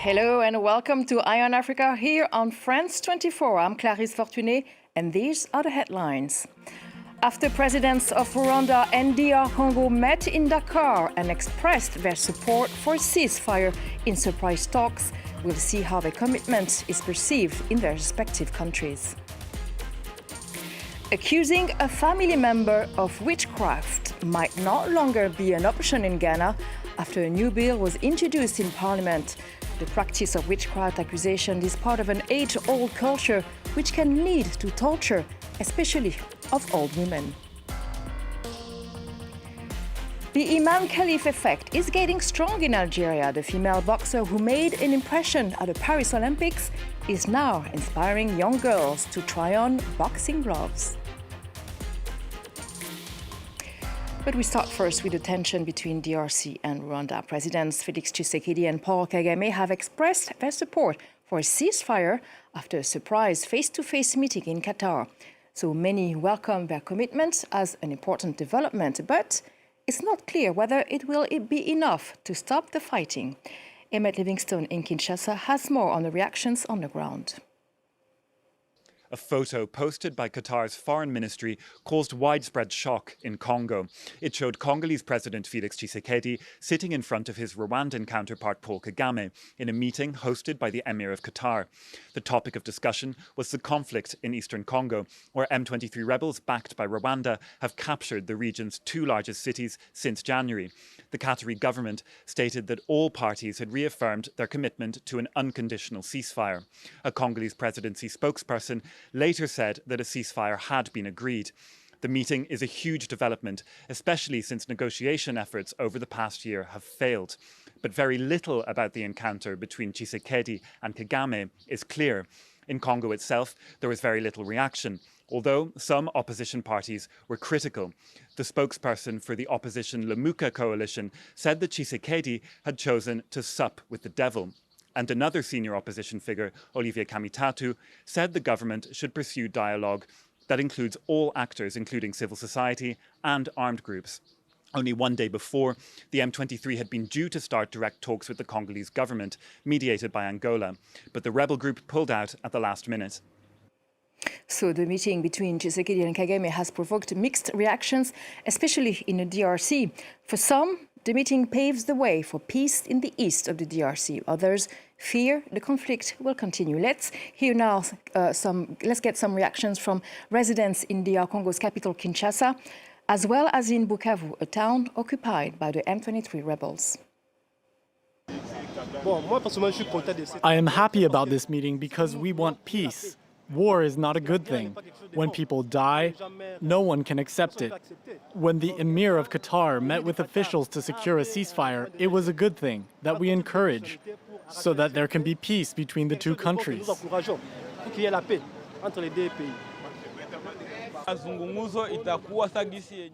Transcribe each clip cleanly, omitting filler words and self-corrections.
Hello and welcome to Eye on Africa here on France 24. I'm Clarisse Fortuné and these are the headlines. After presidents of Rwanda and DR Congo met in Dakar and expressed their support for a ceasefire in surprise talks, we'll see how their commitment is perceived in their respective countries. Accusing a family member of witchcraft might no longer be an option in Ghana after a new bill was introduced in Parliament. The practice of witchcraft accusation is part of an age-old culture which can lead to torture, especially of old women. The Imane Khelif effect is getting strong in Algeria. The female boxer who made an impression at the Paris Olympics is now inspiring young girls to try on boxing gloves. But we start first with the tension between DRC and Rwanda. Presidents Felix Tshisekedi and Paul Kagame have expressed their support for a ceasefire after a surprise face-to-face meeting in Qatar. So many welcome their commitment as an important development, but it's not clear whether it will be enough to stop the fighting. Emmett Livingstone in Kinshasa has more on the reactions on the ground. A photo posted by Qatar's foreign ministry caused widespread shock in Congo. It showed Congolese President Felix Tshisekedi sitting in front of his Rwandan counterpart Paul Kagame in a meeting hosted by the Emir of Qatar. The topic of discussion was the conflict in eastern Congo, where M23 rebels backed by Rwanda have captured the region's two largest cities since January. The Qatari government stated that all parties had reaffirmed their commitment to an unconditional ceasefire. A Congolese presidency spokesperson later said that a ceasefire had been agreed. The meeting is a huge development, especially since negotiation efforts over the past year have failed. But very little about the encounter between Tshisekedi and Kagame is clear. In Congo itself, there was very little reaction, although some opposition parties were critical. The spokesperson for the opposition Lamuka coalition said that Tshisekedi had chosen to sup with the devil. And another senior opposition figure, Olivier Kamitatu, said the government should pursue dialogue that includes all actors, including civil society and armed groups. Only one day before, the M23 had been due to start direct talks with the Congolese government, mediated by Angola, but the rebel group pulled out at the last minute. So the meeting between Tshisekedi and Kagame has provoked mixed reactions, especially in the DRC. For some, the meeting paves the way for peace in the east of the DRC. Others fear the conflict will continue. Let's hear now let's get some reactions from residents in DR Congo's capital, Kinshasa, as well as in Bukavu, a town occupied by the M23 rebels. I am happy about this meeting because we want peace. War is not a good thing. When people die, no one can accept it. When the Emir of Qatar met with officials to secure a ceasefire, it was a good thing that we encourage, so that there can be peace between the two countries.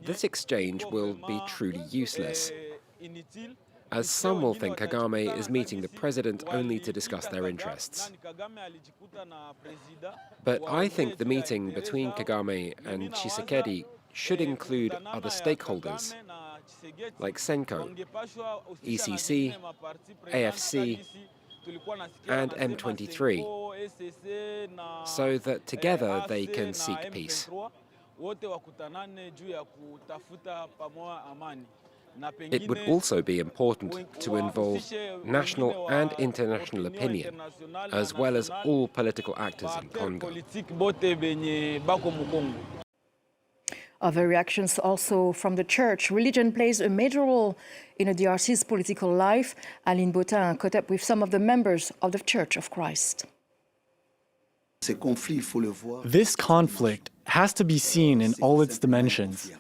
This exchange will be truly useless, as some will think Kagame is meeting the president only to discuss their interests. But I think the meeting between Kagame and Tshisekedi should include other stakeholders, like Senko, ECC, AFC, and M23, so that together they can seek peace. It would also be important to involve national and international opinion, as well as all political actors in Congo. Other reactions also from the church. Religion plays a major role in the DRC's political life. Aline Botin caught up with some of the members of the Church of Christ. This conflict has to be seen in all its dimensions.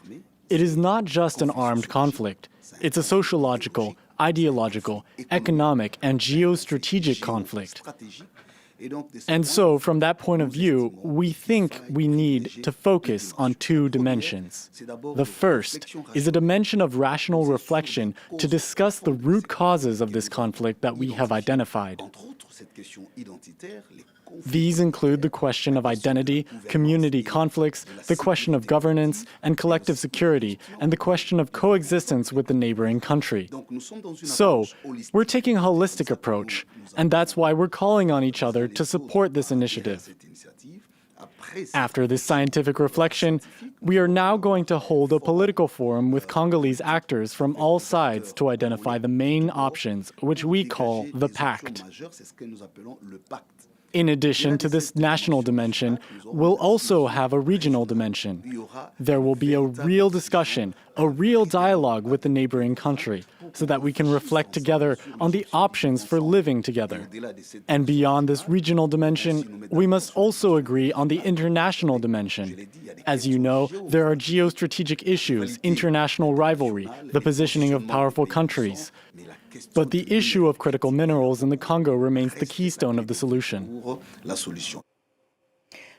It is not just an armed conflict. It's a sociological, ideological, economic, and geostrategic conflict. And so, from that point of view, we think we need to focus on two dimensions. The first is a dimension of rational reflection to discuss the root causes of this conflict that we have identified. These include the question of identity, community conflicts, the question of governance and collective security, and the question of coexistence with the neighboring country. So, we're taking a holistic approach, and that's why we're calling on each other to support this initiative. After this scientific reflection, we are now going to hold a political forum with Congolese actors from all sides to identify the main options, which we call the Pact. In addition to this national dimension, we'll also have a regional dimension. There will be a real discussion, a real dialogue with the neighboring country, so that we can reflect together on the options for living together. And beyond this regional dimension, we must also agree on the international dimension. As you know, there are geostrategic issues, international rivalry, the positioning of powerful countries. But the issue of critical minerals in the Congo remains the keystone of the solution.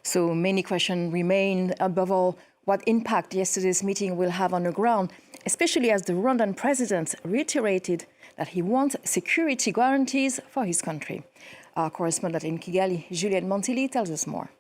So many questions remain. Above all, what impact yesterday's meeting will have on the ground, especially as the Rwandan president reiterated that he wants security guarantees for his country. Our correspondent in Kigali, Juliette Montili, tells us more.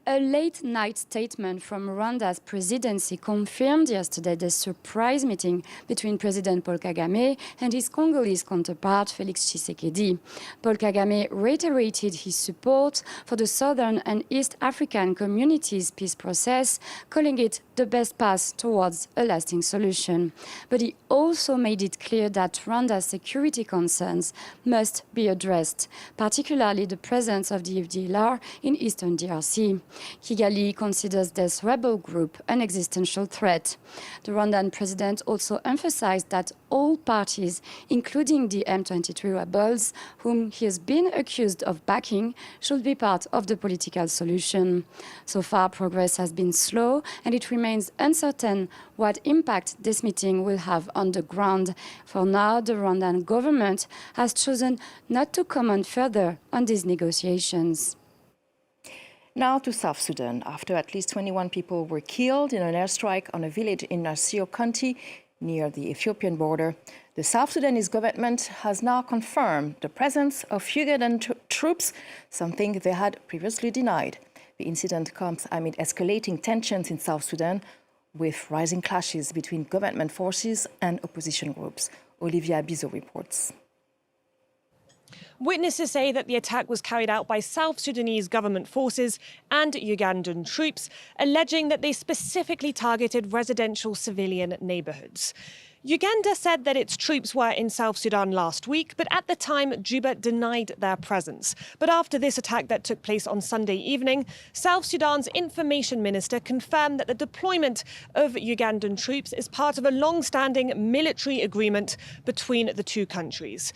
A late-night statement from Rwanda's presidency confirmed yesterday the surprise meeting between President Paul Kagame and his Congolese counterpart, Felix Tshisekedi. Paul Kagame reiterated his support for the Southern and East African communities' peace process, calling it the best path towards a lasting solution. But he also made it clear that Rwanda's security concerns must be addressed, particularly the presence of the FDLR in eastern DRC. Kigali considers this rebel group an existential threat. The Rwandan president also emphasized that all parties, including the M23 rebels, whom he has been accused of backing, should be part of the political solution. So far, progress has been slow, and it remains uncertain what impact this meeting will have on the ground. For now, the Rwandan government has chosen not to comment further on these negotiations. Now to South Sudan. After at least 21 people were killed in an airstrike on a village in Nasio County near the Ethiopian border, the South Sudanese government has now confirmed the presence of Ugandan troops, something they had previously denied. The incident comes amid escalating tensions in South Sudan, with rising clashes between government forces and opposition groups. Olivia Bizot reports. Witnesses say that the attack was carried out by South Sudanese government forces and Ugandan troops, alleging that they specifically targeted residential civilian neighborhoods. Uganda said that its troops were in South Sudan last week, but at the time, Juba denied their presence. But after this attack that took place on Sunday evening, South Sudan's information minister confirmed that the deployment of Ugandan troops is part of a long-standing military agreement between the two countries.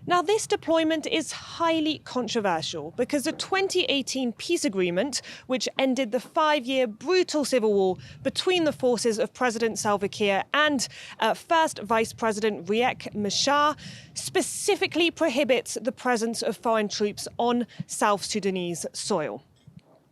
Now, this deployment is highly controversial because the 2018 peace agreement, which ended the 5-year brutal civil war between the forces of President Salva Kiir and first Vice President Riek Machar, specifically prohibits the presence of foreign troops on South Sudanese soil.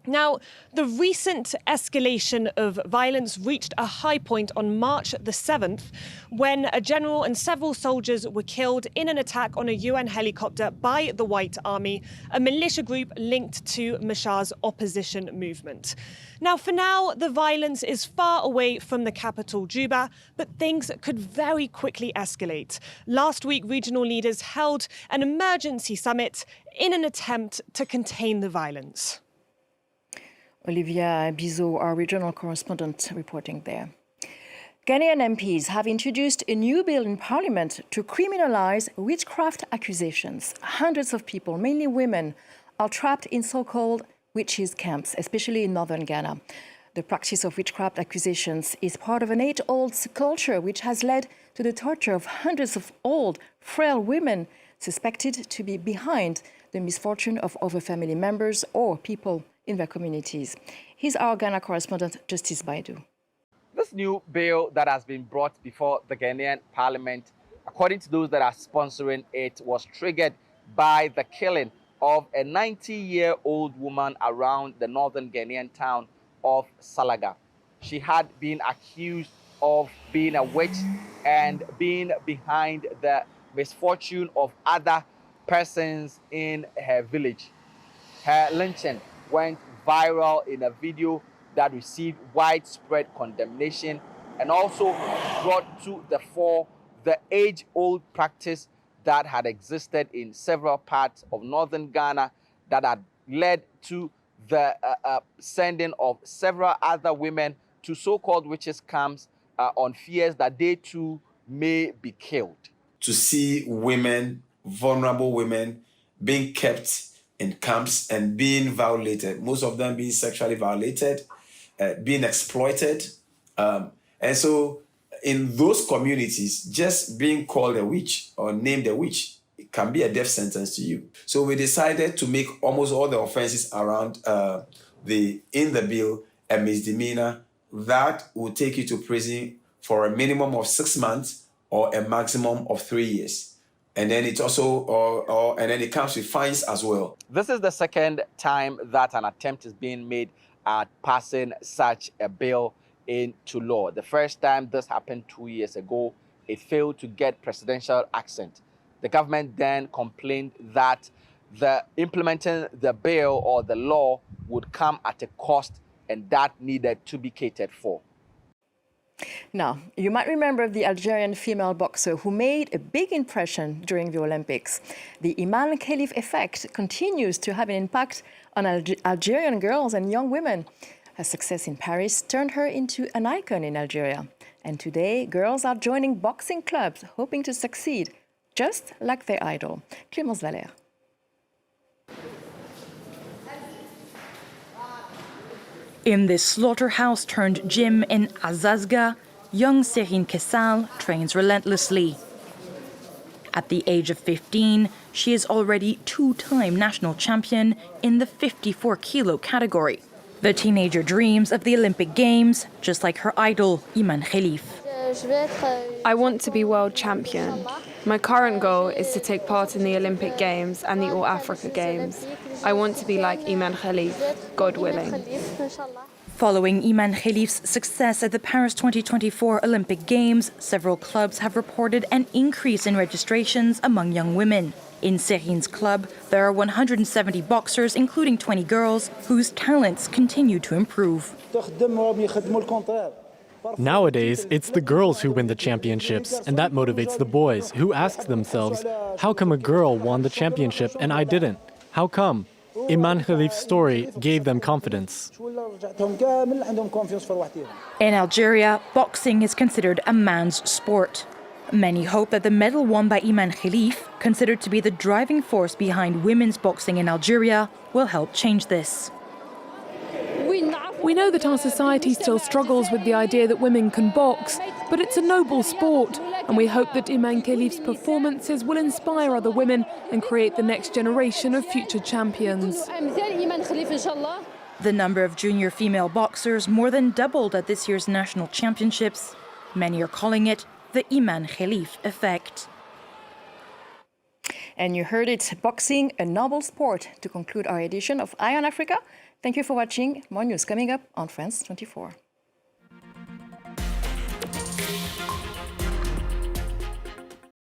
Now, the recent escalation of violence reached a high point on March the 7th when a general and several soldiers were killed in an attack on a UN helicopter by the White Army, a militia group linked to Machar's opposition movement. Now, for now, the violence is far away from the capital, Juba, but things could very quickly escalate. Last week, regional leaders held an emergency summit in an attempt to contain the violence. Olivia Bizot, our regional correspondent, reporting there. Ghanaian MPs have introduced a new bill in Parliament to criminalise witchcraft accusations. Hundreds of people, mainly women, are trapped in so-called witches' camps, especially in northern Ghana. The practice of witchcraft accusations is part of an age-old culture which has led to the torture of hundreds of old, frail women suspected to be behind the misfortune of other family members or people in their communities. Here's our Ghana correspondent, Justice Baidu. This new bill that has been brought before the Ghanaian Parliament, according to those that are sponsoring it, was triggered by the killing of a 90-year-old woman around the northern Ghanaian town of Salaga. She had been accused of being a witch and being behind the misfortune of other persons in her village. Her lynching went viral in a video that received widespread condemnation and also brought to the fore the age-old practice that had existed in several parts of northern Ghana that had led to the sending of several other women to so-called witches' camps on fears that they too may be killed. To see women, vulnerable women, being kept in camps and being violated, most of them being sexually violated, being exploited. And so in those communities, just being called a witch or named a witch, it can be a death sentence to you. So we decided to make almost all the offenses around in the bill a misdemeanor that will take you to prison for a minimum of 6 months or a maximum of 3 years. And then it also, and then it comes with fines as well. This is the second time that an attempt is being made at passing such a bill into law. The first time this happened 2 years ago, it failed to get presidential assent. The government then complained that implementing the bill or the law would come at a cost, and that needed to be catered for. Now, you might remember the Algerian female boxer who made a big impression during the Olympics. The Imane Khelif effect continues to have an impact on Algerian girls and young women. Her success in Paris turned her into an icon in Algeria. And today, girls are joining boxing clubs, hoping to succeed, just like their idol. Clémence Valère. In this slaughterhouse-turned-gym in Azazga, young Serine Kessal trains relentlessly. At the age of 15, she is already two-time national champion in the 54-kilo category. The teenager dreams of the Olympic Games, just like her idol, Imane Khelif. I want to be world champion. My current goal is to take part in the Olympic Games and the All Africa Games. I want to be like Imane Khelif, God willing. Following Imane Khelif's success at the Paris 2024 Olympic Games, several clubs have reported an increase in registrations among young women. In Serine's club, there are 170 boxers, including 20 girls, whose talents continue to improve. Nowadays, it's the girls who win the championships, and that motivates the boys, who ask themselves, how come a girl won the championship and I didn't? How come? Imane Khelif's story gave them confidence. In Algeria, boxing is considered a man's sport. Many hope that the medal won by Imane Khelif, considered to be the driving force behind women's boxing in Algeria, will help change this. We know that our society still struggles with the idea that women can box, but it's a noble sport, and we hope that Imane Khelif's performances will inspire other women and create the next generation of future champions. The number of junior female boxers more than doubled at this year's national championships. Many are calling it the Imane Khelif effect. And you heard it, boxing, a noble sport. To conclude our edition of Eye on Africa, thank you for watching. More news coming up on France 24.